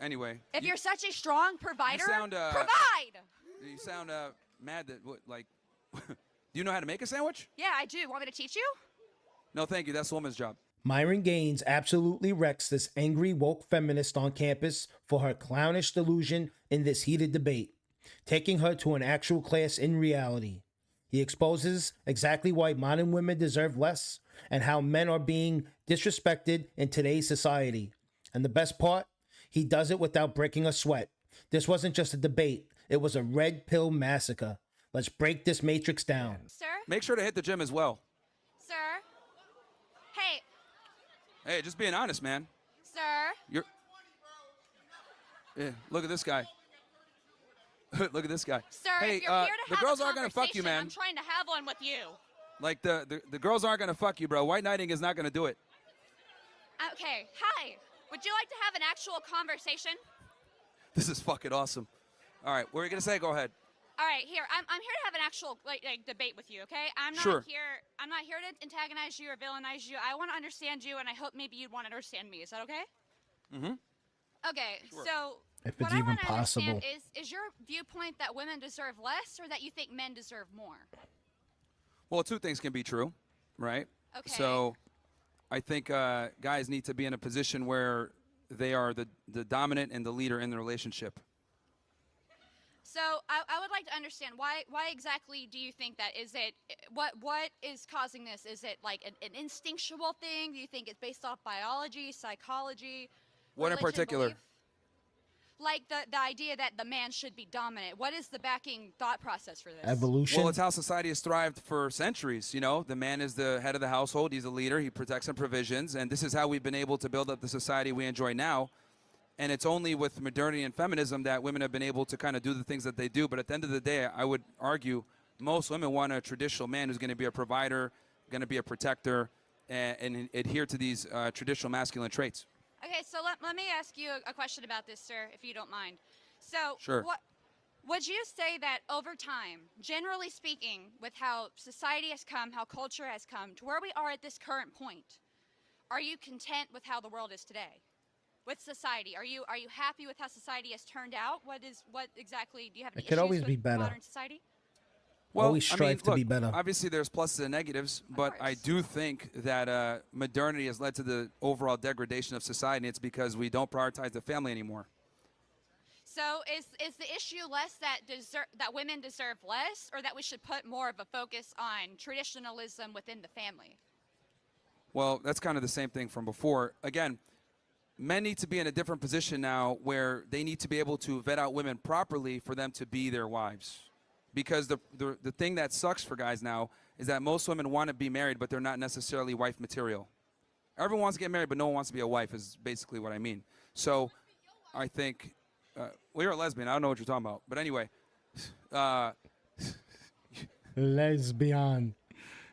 Anyway. If you're such a strong provider, provide! You sound mad that, like, do you know how to make a sandwich? Yeah, I do. Want me to teach you? No, thank you. That's a woman's job. Myron Gaines absolutely wrecks this angry woke feminist on campus for her clownish delusion in this heated debate, taking her to an actual class in reality. He exposes exactly why modern women deserve less and how men are being disrespected in today's society. And the best part, he does it without breaking a sweat. This wasn't just a debate, it was a red pill massacre. Let's break this matrix down. Sir? Make sure to hit the gym as well. Sir? Hey. Hey, just being honest, man. Sir? Yeah, look at this guy. Look at this guy. Sir, hey, if you're here to the have girls a aren't gonna fuck you, man. I'm trying to have one with you. Like the girls aren't gonna fuck you, bro. White knighting is not gonna do it. Okay, hi. Would you like to have an actual conversation? This is fucking awesome. All right, what are you gonna say? Go ahead. All right, here. I'm here to have an actual like debate with you, okay? I'm not Sure. here. I'm not here to antagonize you or villainize you. I want to understand you, and I hope maybe you'd want to understand me. Is that okay? Mm-hmm. Okay, Sure. so If what it's I even want to possible. understand is your viewpoint that women deserve less, or that you think men deserve more? Well, two things can be true, right? Okay. So I think guys need to be in a position where they are the dominant and the leader in the relationship. So I would like to understand why exactly do you think that? Is it what is causing this? Is it like an instinctual thing? Do you think it's based off biology, psychology? What in religion, particular? belief? Like the idea that the man should be dominant. What is the backing thought process for this? Evolution. Well, it's how society has thrived for centuries. You know, the man is the head of the household. He's the leader. He protects and provisions. And this is how we've been able to build up the society we enjoy now. And it's only with modernity and feminism that women have been able to kind of do the things that they do. But at the end of the day, I would argue most women want a traditional man who's going to be a provider, going to be a protector, and adhere to these traditional masculine traits. Okay, so let me ask you a question about this, sir, if you don't mind. So, Sure. what would you say that over time, generally speaking, with how society has come, how culture has come, to where we are at this current point, are you content with how the world is today? With society, are you happy with how society has turned out? What exactly do you have any It could issues always with be better. modern society? Well, Always strive to be better. Obviously, there's pluses and negatives, but I course. do think that modernity has led to the overall degradation of society. And it's because we don't prioritize the family anymore. So is the issue less that women deserve less, or that we should put more of a focus on traditionalism within the family? Well, that's kind of the same thing from before. Again, men need to be in a different position now where they need to be able to vet out women properly for them to be their wives. Because the thing that sucks for guys now is that most women want to be married, but they're not necessarily wife material. Everyone wants to get married, but no one wants to be a wife is basically what I mean. So I think, well, you're a lesbian. I don't know what you're talking about. But anyway. Lesbian.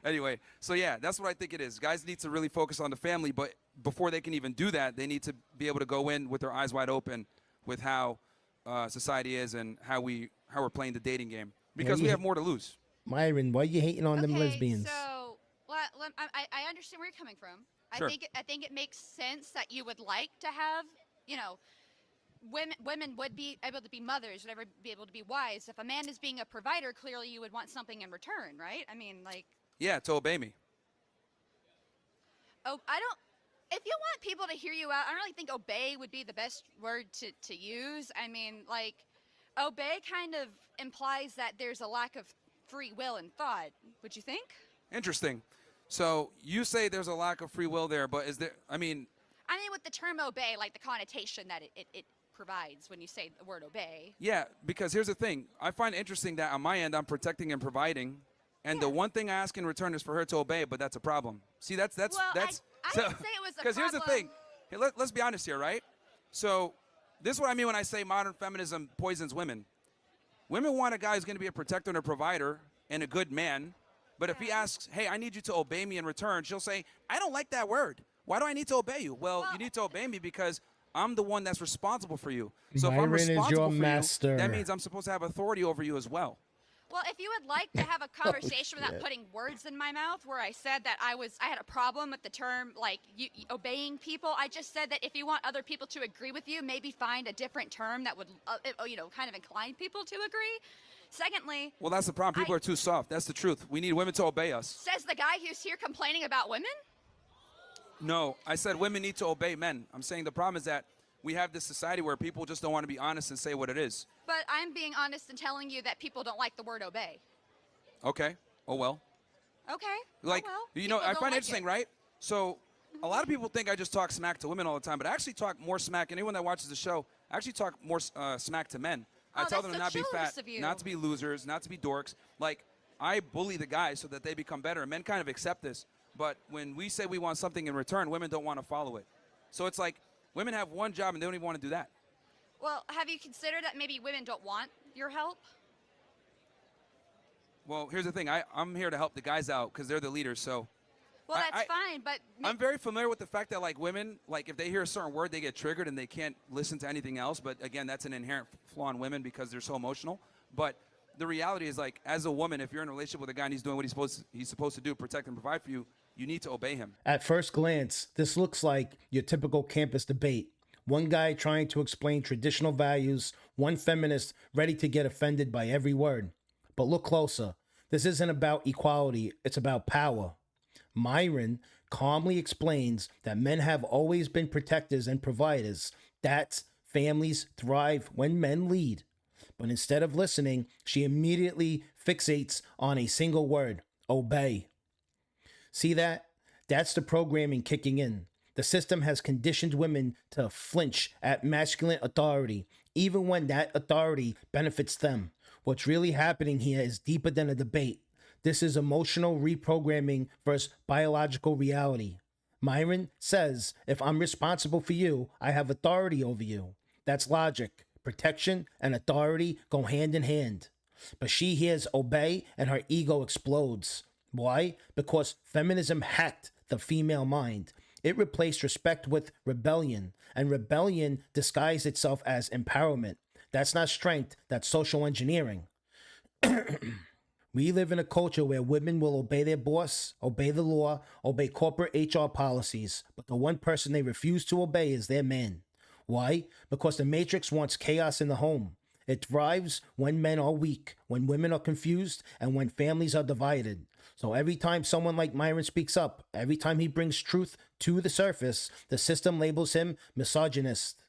Anyway, so yeah, that's what I think it is. Guys need to really focus on the family, but before they can even do that, they need to be able to go in with their eyes wide open with how society is and how we're playing the dating game. Because we have more to lose. Myron, why are you hating on them lesbians? So I understand where you're coming from. Sure. I think it makes sense that you would like to have, women would be able to be mothers, would ever be able to be wives. If a man is being a provider, clearly you would want something in return, right? I mean, like. Yeah, to obey me. Oh, I don't. If you want people to hear you out, I don't really think obey would be the best word to use. I mean, like, obey kind of implies that there's a lack of free will and thought. Would you think? Interesting. So you say there's a lack of free will there, but is there, I mean, with the term obey, like the connotation that it provides when you say the word obey. yeah, because here's the thing. I find it interesting that on my end, I'm protecting and providing, and the one thing I ask in return is for her to obey, but that's a problem. See, that's Well, I didn't say it was a because here's the problem. thing. Here, let's be honest here, right? So this is what I mean when I say modern feminism poisons women. Women want a guy who's going to be a protector and a provider and a good man. But if he asks, hey, I need you to obey me in return, she'll say, I don't like that word. Why do I need to obey you? Well, you need to obey me because I'm the one that's responsible for you. So if I'm Myron is responsible your for master. you, that means I'm supposed to have authority over you as well. Well, if you would like to have a conversation without shit. putting words in my mouth, where I said that I had a problem with the term like obeying people, I just said that if you want other people to agree with you, maybe find a different term that would, kind of incline people to agree. Secondly, Well, that's the problem. People are too soft. That's the truth. We need women to obey us. says the guy who's here complaining about women. No, I said women need to obey men. I'm saying the problem is that we have this society where people just don't want to be honest and say what it is. But I'm being honest and telling you that people don't like the word obey. Okay. Oh, well. Okay. Like, oh, well. you know, People I don't find it like interesting, right? So a lot of people think I just talk smack to women all the time, but I actually talk more smack. Anyone that watches the show, I actually talk more smack to men. I tell them to not be fat, not to be losers, not to be dorks. Like, I bully the guys so that they become better. And men kind of accept this. But when we say we want something in return, women don't want to follow it. So it's like women have one job and they don't even want to do that. Well, have you considered that maybe women don't want your help? Well, here's the thing. I'm here to help the guys out because they're the leaders. So Well, that's fine, but I'm very familiar with the fact that, like, women, like, if they hear a certain word, they get triggered and they can't listen to anything else. But, again, that's an inherent flaw in women because they're so emotional. But the reality is, like, as a woman, if you're in a relationship with a guy and he's doing what he's supposed to do, protect and provide for you, you need to obey him. At first glance, this looks like your typical campus debate. One guy trying to explain traditional values, one feminist ready to get offended by every word. But look closer. This isn't about equality, it's about power. Myron calmly explains that men have always been protectors and providers. That families thrive when men lead. But instead of listening, she immediately fixates on a single word: obey. See that? That's the programming kicking in. The system has conditioned women to flinch at masculine authority, even when that authority benefits them. What's really happening here is deeper than a debate. This is emotional reprogramming versus biological reality. Myron says, if I'm responsible for you, I have authority over you. That's logic. Protection and authority go hand in hand. But she hears obey and her ego explodes. Why? Because feminism hacked the female mind. It replaced respect with rebellion, and rebellion disguised itself as empowerment. That's not strength, that's social engineering. We live in a culture where women will obey their boss, obey the law, obey corporate HR policies, but the one person they refuse to obey is their man. Why? Because the Matrix wants chaos in the home. It thrives when men are weak, when women are confused, and when families are divided. So every time someone like Myron speaks up, every time he brings truth to the surface, the system labels him misogynist.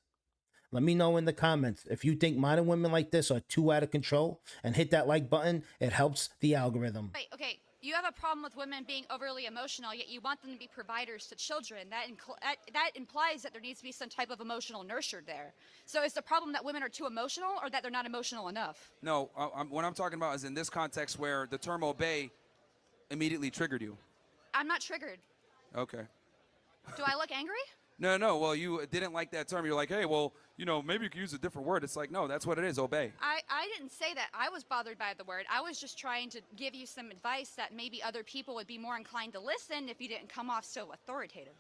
Let me know in the comments if you think modern women like this are too out of control, and hit that like button. It helps the algorithm. Wait, okay. You have a problem with women being overly emotional, yet you want them to be providers to children. That implies that there needs to be some type of emotional nurture there. So is the problem that women are too emotional, or that they're not emotional enough? No, what I'm talking about is in this context where the term obey immediately triggered you. I'm not triggered. Okay. Do I look angry? No. Well, you didn't like that term. You're like, hey, well, maybe you could use a different word. It's like, no, that's what it is, obey. I didn't say that. I was bothered by the word. I was just trying to give you some advice that maybe other people would be more inclined to listen if you didn't come off so authoritative.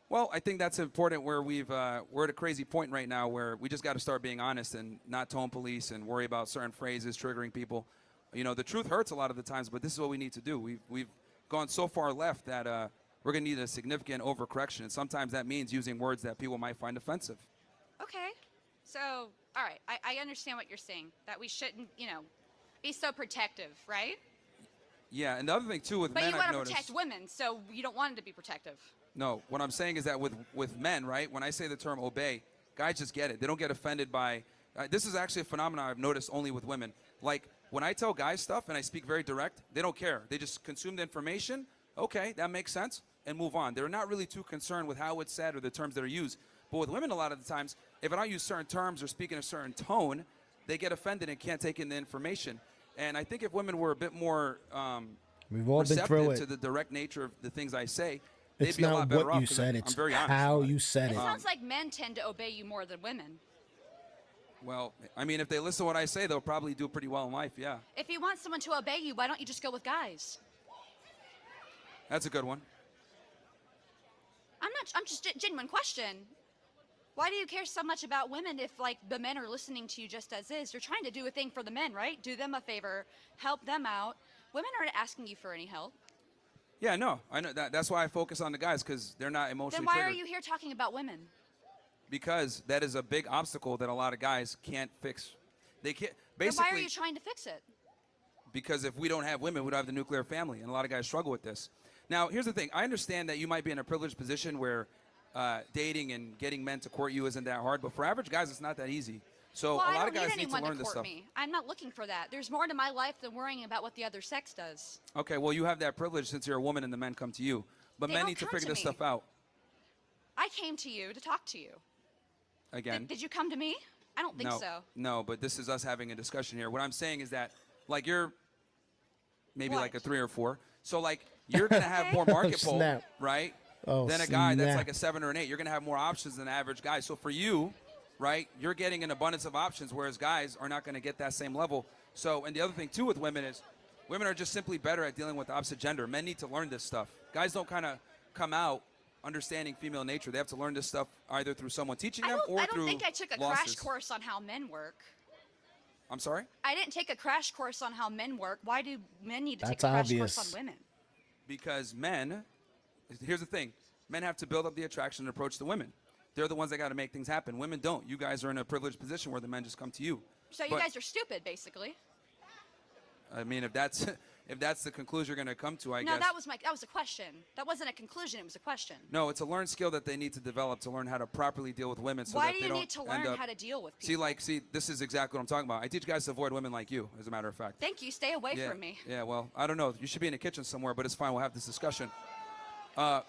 Well, I think that's important where we're at a crazy point right now where we just got to start being honest and not tone police and worry about certain phrases triggering people. The truth hurts a lot of the times, but this is what we need to do. We've gone so far left that we're going to need a significant overcorrection. And sometimes that means using words that people might find offensive. Okay. So, all right. I understand what you're saying, that we shouldn't, be so protective, right? Yeah, and the other thing, too, with But men, you I've want to noticed. protect women, so you don't want them to be protective. No, what I'm saying is that with men, right, when I say the term obey, guys just get it. They don't get offended by this is actually a phenomenon I've noticed only with women. Like, when I tell guys stuff and I speak very direct, they don't care. They just consume the information. Okay, that makes sense, and move on. They're not really too concerned with how it's said or the terms that are used. But with women, a lot of the times, if I don't use certain terms or speak in a certain tone, they get offended and can't take in the information. And I think if women were a bit more We've all been through receptive it. to the direct nature of the things I say, they'd It's be a lot not better what off. you 'Cause said, I'm it's very honest how about it. you said It it. sounds like men tend to obey you more than women. Well, I mean, if they listen to what I say, they'll probably do pretty well in life, yeah. If you want someone to obey you, why don't you just go with guys? That's a good one. I'm just genuine question. Why do you care so much about women if, like, the men are listening to you just as is? You're trying to do a thing for the men, right? Do them a favor, help them out. Women aren't asking you for any help. Yeah, no, I know that's why I focus on the guys, because they're not emotionally Then why are triggered. you here talking about women? Because that is a big obstacle that a lot of guys can't fix. They can't Then basically. why are you trying to fix it? Because if we don't have women, we don't have the nuclear family, and a lot of guys struggle with this. Now, here's the thing. I understand that you might be in a privileged position where dating and getting men to court you isn't that hard, but for average guys, it's not that easy. So Well, a I lot don't of guys need need to anyone learn to this court stuff. me. I'm not looking for that. There's more to my life than worrying about what the other sex does. Okay, well, you have that privilege since you're a woman and the men come to you. But They men don't need to come figure to this me. stuff out. I came to you to talk to you. Again. Did you come to me? I don't think no, so. No, but this is us having a discussion here. What I'm saying is that, like, you're maybe What? like a 3 or 4. So, like, you're going to have more market pull, snap. right? Oh, than a guy that's snap. like a 7 or an 8. You're going to have more options than the average guy. So for you, right, you're getting an abundance of options, whereas guys are not going to get that same level. So, and the other thing, too, with women is women are just simply better at dealing with the opposite gender. Men need to learn this stuff. Guys don't kind of come out understanding female nature. They have to learn this stuff either through someone teaching them or I through don't think I took a losses. crash course on how men work. I'm sorry? I didn't take a crash course on how men work. Why do men need to take That's a crash obvious. course on women? Because men, here's the thing, men have to build up the attraction and approach the women. They're the ones that got to make things happen. Women don't. You guys are in a privileged position where the men just come to you. So you But, guys are stupid, basically. I mean, if that's if that's the conclusion you're going to come to, I No, guess. that was a question. That wasn't a conclusion. It was a question. No, it's a learned skill that they need to develop to learn how to properly deal with women. So Why that do they you don't need to end learn up, how to deal with people? See, this is exactly what I'm talking about. I teach guys to avoid women like you, as a matter of fact. Thank you. Stay away Yeah, from me. yeah. Well, I don't know. You should be in the kitchen somewhere, but it's fine. We'll have this discussion. Yeah.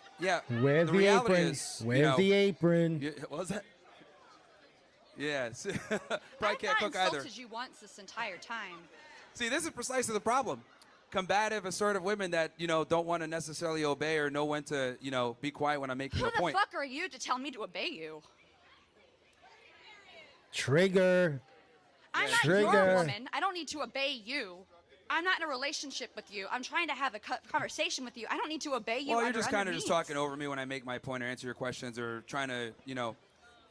Wear the the reality apron. is, you Wear know, the apron. Yeah, what was that? Yes. Probably I've can't not cook either. insulted you once this entire time. See, this is precisely the problem. Combative, assertive women that, don't want to necessarily obey or know when to, be quiet when I'm making Who a the point. fuck are you to tell me to obey you? Trigger. I'm not Trigger. your woman. I don't need to obey you. I'm not in a relationship with you. I'm trying to have a conversation with you. I don't need to obey you. Well, you're under just kind of means. just talking over me when I make my point or answer your questions or trying to,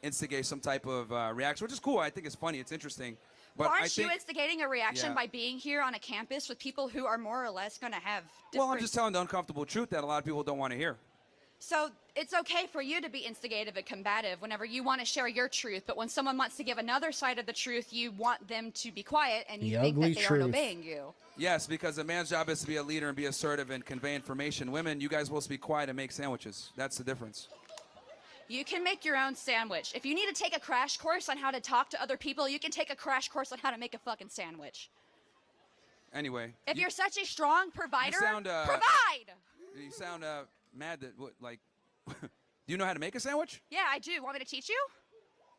instigate some type of reaction, which is cool. I think it's funny. It's interesting. But Well, I aren't think, you instigating a reaction Yeah. by being here on a campus with people who are more or less going to have different... well, I'm just telling the uncomfortable truth that a lot of people don't want to hear. So it's okay for you to be instigative and combative whenever you want to share your truth, but when someone wants to give another side of the truth, you want them to be quiet and you The think ugly that they truth. aren't obeying you. Yes, because a man's job is to be a leader and be assertive and convey information. Women, you guys are supposed to be quiet and make sandwiches. That's the difference. You can make your own sandwich. If you need to take a crash course on how to talk to other people, you can take a crash course on how to make a fucking sandwich. Anyway. If you're such a strong provider, sound, provide! You sound mad that, do you know how to make a sandwich? Yeah, I do. Want me to teach you?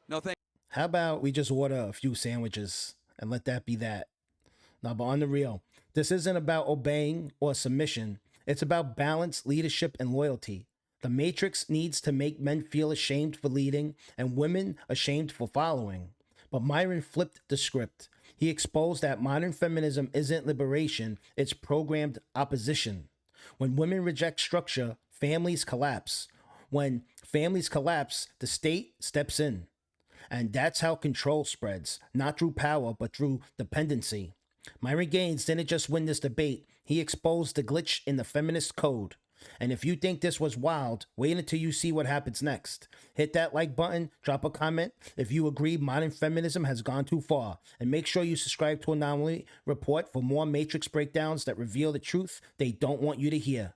No, thank How about we just order a few sandwiches and let that be that? Now, but on the real, this isn't about obeying or submission. It's about balance, leadership, and loyalty. The Matrix needs to make men feel ashamed for leading and women ashamed for following. But Myron flipped the script. He exposed that modern feminism isn't liberation, it's programmed opposition. When women reject structure, families collapse. When families collapse, the state steps in. And that's how control spreads, not through power, but through dependency. Myron Gaines didn't just win this debate, he exposed the glitch in the feminist code. And if you think this was wild, wait until you see what happens next. Hit that like button, drop a comment if you agree modern feminism has gone too far, and make sure you subscribe to Anomaly Report for more Matrix breakdowns that reveal the truth they don't want you to hear.